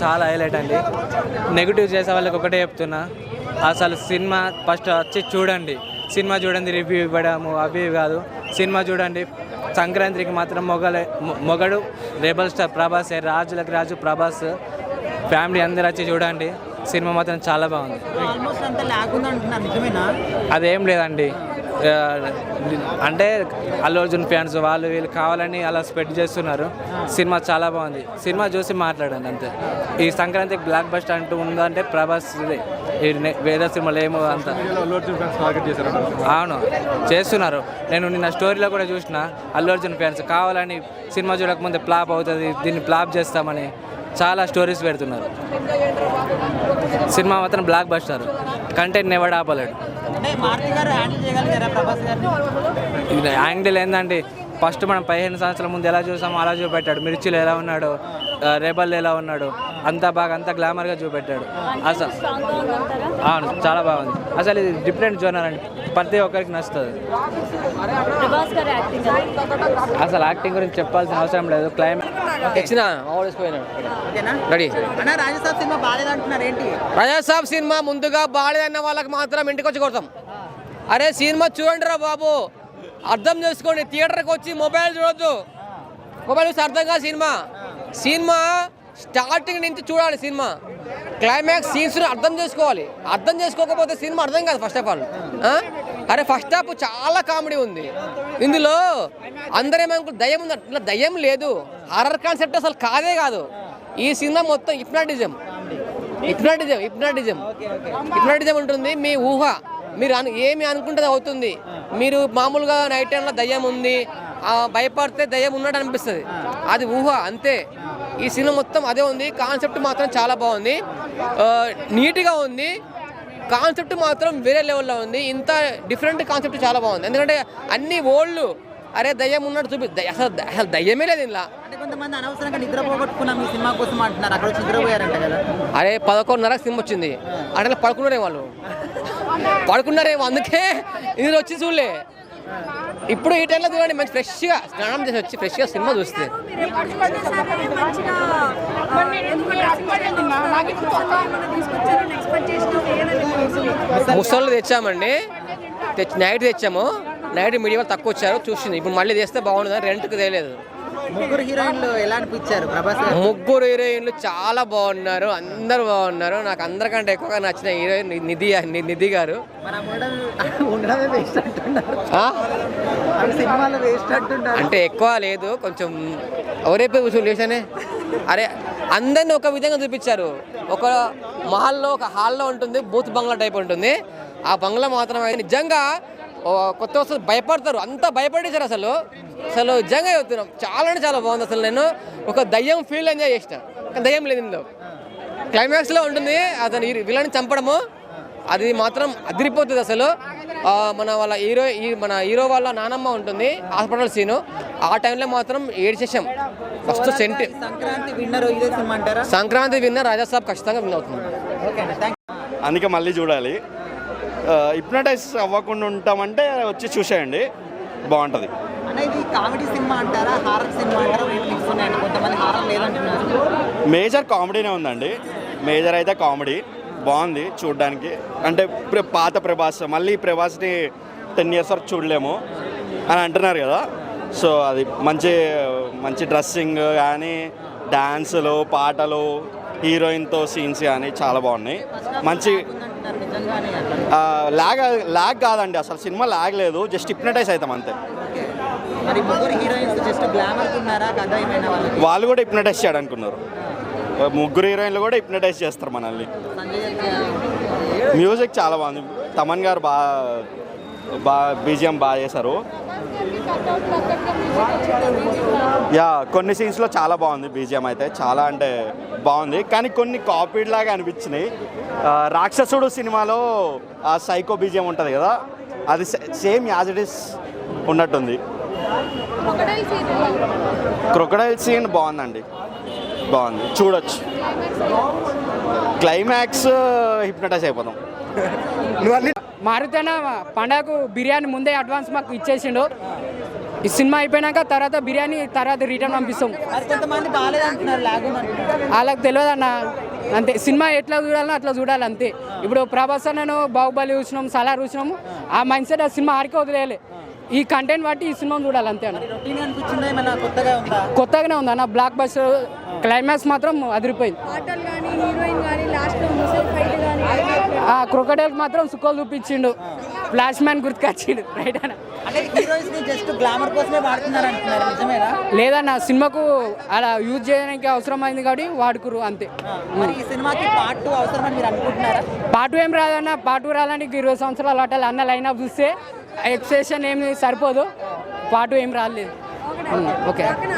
చాలా హైలైట్ అండి. నెగిటివ్ చేసే వాళ్ళకి ఒకటే చెప్తున్నా, అసలు సినిమా ఫస్ట్ వచ్చి చూడండి, సినిమా చూడండి, రివ్యూ ఇవ్వడము అవి కాదు, సినిమా చూడండి. సంక్రాంతికి మాత్రం మొగడు రెబల్ స్టార్ ప్రభాస్, రాజులకు రాజు ప్రభాస్, ఫ్యామిలీ అందరు వచ్చి చూడండి. సినిమా మాత్రం చాలా బాగుంది. అదేం లేదండి, అంటే అల్లు అర్జున్ ఫ్యాన్స్ వాళ్ళు వీళ్ళు కావాలని అలా స్ప్రెడ్ చేస్తున్నారు. సినిమా చాలా బాగుంది, సినిమా చూసి మాట్లాడండి అంతే. ఈ సంక్రాంతికి బ్లాక్ బస్టర్ అంటూ ఉందంటే ప్రభాస్ వేరే సినిమాలు ఏమో అంత. అవును చేస్తున్నారు, నేను నిన్న స్టోరీలో కూడా చూసిన అల్లు అర్జున్ ఫ్యాన్స్ కావాలని సినిమా చూడకముందే ఫ్లాప్ అవుతుంది, దీన్ని ఫ్లాప్ చేస్తామని చాలా స్టోరీస్ పెడుతున్నారు. సినిమా మాత్రం బ్లాక్ బస్టర్, కంటెంట్ ఎవడు ఆపలేడు. యాంగిల్ ఏంటంటే ఫస్ట్ మనం 15 సంవత్సరాల ముందు ఎలా చూసామో అలా చూపెట్టాడు. మిర్చిలో ఎలా ఉన్నాడు, రెబల్ ఎలా ఉన్నాడు, అంతా బాగా అంతా గ్లామర్గా చూపెట్టాడు. అసలు అవును చాలా బాగుంది. అసలు ఇది డిఫరెంట్ జోనర్ అండి, ప్రతి ఒక్కరికి నచ్చుతుంది. అసలు యాక్టింగ్ గురించి చెప్పాల్సిన అవసరం లేదు. రాజాసాబ్ సినిమా ముందుగా బాలేదన్న వాళ్ళకి మాత్రం ఇంటికి వచ్చి కొడతాం. అరే సినిమా చూడండి రా బాబు, అర్థం చేసుకోండి. థియేటర్కి వచ్చి మొబైల్ చూడొద్దు, మొబైల్ చూసి అర్థం కాదు. సినిమా స్టార్టింగ్ నుంచి చూడాలి. సినిమా క్లైమాక్స్ సీన్స్ అర్థం చేసుకోవాలి. అర్థం చేసుకోకపోతే సినిమా అర్థం కాదు. ఫస్ట్ ఆఫ్ ఆల్ అరే ఫస్ట్ హాఫ్ చాలా కామెడీ ఉంది ఇందులో. అందరేమనుకో దయ్యం ఉంది, అట్లా దయ్యం లేదు. హారర్ కాన్సెప్ట్ అసలు కాదే కాదు. ఈ సినిమా మొత్తం హిప్నాటిజం ఉంటుంది. మీ ఊహ, మీరు ఏమి అనుకుంటే అవుతుంది. మీరు మామూలుగా నైట్ టైంలో దయ్యం ఉంది, భయపడితే దయ్యం ఉన్నట్టు అనిపిస్తుంది, అది ఊహ అంతే. ఈ సినిమా మొత్తం అదే ఉంది. కాన్సెప్ట్ మాత్రం చాలా బాగుంది, నీట్గా ఉంది. కాన్సెప్ట్ మాత్రం వేరే లెవెల్లో ఉంది. ఇంత డిఫరెంట్ కాన్సెప్ట్ చాలా బాగుంది. ఎందుకంటే అన్ని ఓల్డ్, అరే దయ్యం ఉన్నట్టు అసలు దయ్యమే లేదు ఇలా. కొంతమంది అనవసరంగా నిద్రపోగొట్టుకున్నాం ఈ సినిమా కోసం అంటున్నారు, అక్కడ నిద్రపోయారంట కదా. అరే 11:30 సినిమా వచ్చింది, అట్లా పడుకున్నారేమో అందుకే ఇందులో వచ్చి చూడలే. ఇప్పుడు ఈ టైంలో చూడండి, మంచి ఫ్రెష్గా స్నానం చేసి వచ్చి ఫ్రెష్గా సినిమా చూస్తే. ముసళ్ళు తెచ్చామండి, నైట్ తెచ్చాము. నైట్ మీడియా వాళ్ళు తక్కువ వచ్చారు, చూసింది. ఇప్పుడు మళ్ళీ తెస్తే బాగుంటుంది, రెంట్కి తెలియలేదు. ముగ్గురు హీరోయిన్లు ఎలా అనిపించారు ప్రభాస్? ముగ్గురు హీరోయిన్లు చాలా బాగున్నారు, అందరు బాగున్నారు. నాకు అందరికంటే ఎక్కువగా నచ్చిన హీరోయిన్ నిధి గారు. అంటే ఎక్కువ లేదు, కొంచెం ఎవరైపు లేచానే. అరే అందరిని ఒక విధంగా చూపించారు. ఒక మహల్లో, ఒక హాల్లో ఉంటుంది, బూత్ బంగ్లా టైప్ ఉంటుంది. ఆ బంగ్లా మాత్రం నిజంగా కొత్త వస్తుంది, భయపడతారు, అంతా భయపడేశారు. అసలు నిజంగా చెప్తున్నాం, చాలా అంటే చాలా బాగుంది. అసలు నేను ఒక దయ్యం ఫీల్ ఎంజాయ్ చేసిన, కానీ దయ్యం లేదు ఇందులో. క్లైమాక్స్లో ఉంటుంది అతను విలన్ని చంపడము, అది మాత్రం అదిరిపోతుంది. అసలు మన హీరో వాళ్ళ నానమ్మ ఉంటుంది హాస్పిటల్ సీను, ఆ టైంలో మాత్రం ఏడ్చేసాం. ఫస్ట్ సంక్రాంతి విన్నర్ రాజాసాబ్ ఖచ్చితంగా విన్ అవుతుంది. అందుకే మళ్ళీ చూడాలి. హిప్నటైజ్ అవ్వకుండా ఉంటామంటే వచ్చి చూసేయండి, బాగుంటుంది. కామెడీ సినిమా అంటారా, హారర్ సినిమా అంటారా? కొంతమంది హారర్ లేదంటున్నారు. మేజర్ కామెడీనే ఉందండి, మేజర్ అయితే కామెడీ బాగుంది చూడడానికి. అంటే పాత ప్రభాస్, మళ్ళీ ప్రభాస్ని 10 years వరకు చూడలేము అని అంటున్నారు కదా. సో అది మంచి డ్రెస్సింగ్ కానీ, డ్యాన్సులు, పాటలు, హీరోయిన్తో సీన్స్ కానీ చాలా బాగున్నాయి. మంచి లాగ్ కాదండి, అసలు సినిమా లాగ్ లేదు, జస్ట్ హిప్నటైజ్ అవుతాం అంతే. వాళ్ళు కూడా హిప్నటైజ్ చేయడానుకున్నారు. ముగ్గురు హీరోయిన్లు కూడా హిప్నటైజ్ చేస్తారు మనల్ని. మ్యూజిక్ చాలా బాగుంది, తమన్ గారు బాగా బీజిఎం బాగా చేశారు. కొన్ని సీన్స్లో చాలా బాగుంది బీజిఎం అయితే, చాలా అంటే బాగుంది. కానీ కొన్ని కాపీడ్ లాగా అనిపించినాయి. రాక్షసుడు సినిమాలో ఆ సైకో బీజిఎం ఉంటుంది కదా, అది సేమ్ యాజ్ ఇట్ ఈస్ ఉన్నట్టుంది. క్రొకడైల్ సీన్ బాగుందండి, బాగుంది, చూడొచ్చు. క్లైమాక్స్ హిప్నటైజ్ అయిపోతాం. మారుతోనే పండగకు బిర్యానీ ముందే అడ్వాన్స్ మాకు ఇచ్చేసిండు. ఈ సినిమా అయిపోయినాక తర్వాత బిర్యానీ తర్వాత రిటర్న్ పంపిస్తాం. మరి కొంతమంది బాగాలేదు అంటున్నారు, లాగ్ అంటున్నారు. వాళ్ళకి తెలియదు అన్న, అంతే. సినిమా ఎట్లా చూడాలనో అట్లా చూడాలి అంతే. ఇప్పుడు ప్రభాస్ అన్నను బాహుబలి చూసినాము, సలార్ చూసినాము, ఆ మైండ్ సెట్ ఆ సినిమా ఆడికే వదిలేయాలి. ఈ కంటెంట్ బట్టి ఈ సినిమాను చూడాలి అంతే అన్న. రొటీన్ అనిపించిందా, ఏమైనా కొత్తగా ఉందా? కొత్తగానే ఉంది అన్న, బ్లాక్ బస్టర్. క్లైమాక్స్ మాత్రం అదిరిపోయింది. పాటలు కానీ హీరోయిన్ కానీ లాస్ట్లో ముసలి ఫైట్ కానీ ఆ క్రొకడైల్ మాత్రం సుఖాలు చూపించిండు, ఫ్లాష్ మ్యాన్ గుర్తుకొచ్చిండు. రైట్ అన్న. అంటే హీరోయిన్స్ ని జస్ట్ గ్లామర్ కోసమే వాడుతున్నారు అంటున్నారు, నిజమేనా? లేదన్న, సినిమాకు అలా యూజ్ చేయడానికి అవసరమైంది కాబట్టి వాడుకురు అంతే. మరి ఈ సినిమాకి పార్ట్ 2 అవసరమని మీరు అనుకుంటున్నారా? పార్ట్ 2 ఏం రాదన్న, పార్ట్ 2 రావడానికి 20 సంవత్సరాలు అట్టాలి అన్న. లైన్ అప్ చూస్తే ఎక్స్ప్రెషన్ ఏమి సరిపోదు, పార్ట్ 2 ఏం రాలేదు. ఓకే. పక్కన